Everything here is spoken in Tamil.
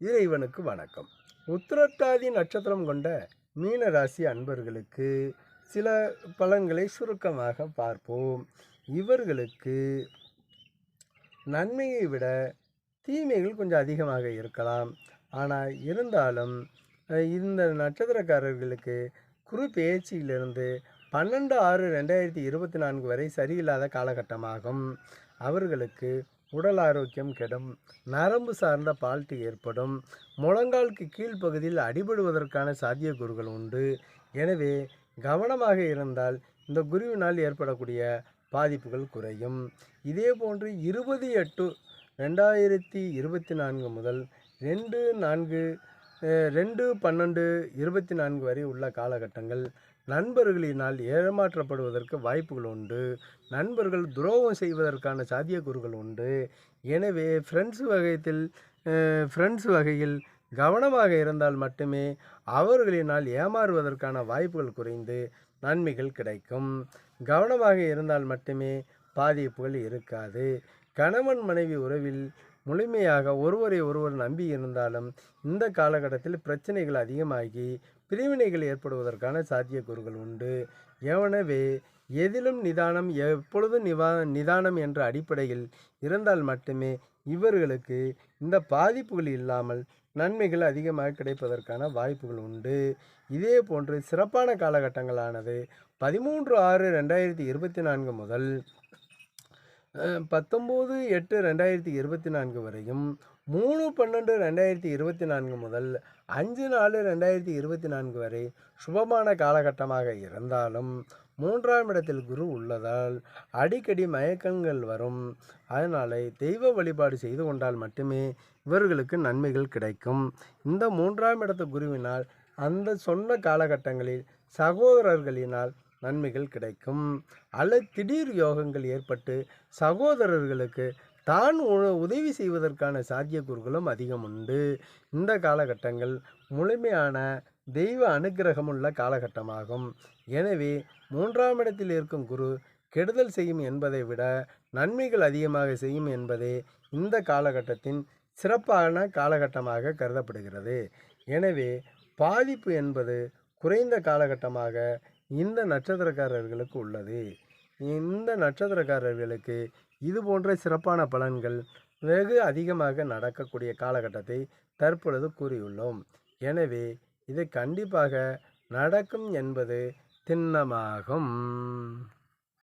இறைவனுக்கு வணக்கம். உத்திரட்டாதி நட்சத்திரம் கொண்ட மீன ராசி அன்பர்களுக்கு சில பலன்களை சுருக்கமாக பார்ப்போம். இவர்களுக்கு நன்மையை விட தீமைகள் கொஞ்சம் அதிகமாக இருக்கலாம். ஆனால் இருந்தாலும் இந்த நட்சத்திரக்காரர்களுக்கு குரு பெயர்ச்சியிலிருந்து 12/6/2024 வரை சரியில்லாத காலகட்டமாகும். அவர்களுக்கு உடல் ஆரோக்கியம் கெடும், நரம்பு சார்ந்த பால்ட்டு ஏற்படும், முழங்காலுக்கு கீழ்ப்பகுதியில் அடிபடுவதற்கான சாத்தியக்கூறுகள் உண்டு. எனவே கவனமாக இருந்தால் இந்த குருவினால் ஏற்படக்கூடிய பாதிப்புகள் குறையும். இதேபோன்று 20/8/2024 முதல் 2/12/24 வரை உள்ள காலகட்டங்கள் நண்பர்களினால் ஏமாற்றப்படுவதற்கு வாய்ப்புகள் உண்டு. நண்பர்கள் துரோகம் செய்வதற்கான சாத்தியக்கூறுகள் உண்டு. எனவே ஃப்ரெண்ட்ஸ் வகையில் கவனமாக இருந்தால் மட்டுமே அவர்களினால் ஏமாறுவதற்கான வாய்ப்புகள் குறைந்து நன்மைகள் கிடைக்கும். கவனமாக இருந்தால் மட்டுமே பாதிப்புகள் இருக்காது. கணவன் மனைவி உறவில் முழுமையாக ஒருவரை ஒருவர் நம்பி இருந்தாலும் இந்த காலகட்டத்தில் பிரச்சனைகள் அதிகமாகி பிரிவினைகள் ஏற்படுவதற்கான சாத்தியக்கூறுகள் உண்டு. எனவே எதிலும் நிதானம், எப்பொழுதும் நிதானம் என்ற அடிப்படையில் இருந்தால் மட்டுமே இவர்களுக்கு இந்த பாதிப்புகள் இல்லாமல் நன்மைகள் அதிகமாக கிடைப்பதற்கான வாய்ப்புகள் உண்டு. இதே போன்று சிறப்பான காலகட்டங்களானது 13/6/2024 முதல் 19/8/2024 வரையும், 3/12/2024 முதல் 5/4/2024 வரை சுபமான காலகட்டமாக இருந்தாலும் 3ஆம் இடத்தில் குரு உள்ளதால் அடிக்கடி மயக்கங்கள் வரும். அதனால் தெய்வ வழிபாடு செய்து கொண்டால் மட்டுமே இவர்களுக்கு நன்மைகள் கிடைக்கும். இந்த 3ஆம் இடத்து குருவினால் அந்த சொன்ன காலகட்டங்களில் சகோதரர்களினால் நன்மைகள் கிடைக்கும். அல்லது திடீர் யோகங்கள் ஏற்பட்டு சகோதரர்களுக்கு தான் உதவி செய்வதற்கான சாத்தியக்கூறுகளும் அதிகம் உண்டு. இந்த காலகட்டங்கள் முழுமையான தெய்வ அனுக்கிரகமுள்ள காலகட்டமாகும். எனவே 3ஆம் இடத்தில் இருக்கும் குரு கெடுதல் செய்யும் என்பதை விட நன்மைகள் அதிகமாக செய்யும் என்பதே இந்த காலகட்டத்தின் சிறப்பான காலகட்டமாக கருதப்படுகிறது. எனவே பாதிப்பு என்பது குறைந்த காலகட்டமாக இந்த நட்சத்திரக்காரர்களுக்கு உள்ளது. இந்த நட்சத்திரக்காரர்களுக்கு இது போன்ற சிறப்பான பலன்கள் வெகு அதிகமாக நடக்கக்கூடிய காலகட்டத்தை தற்பொழுது கூறியுள்ளோம். எனவே இது கண்டிப்பாக நடக்கும் என்பது திண்ணமாகும்.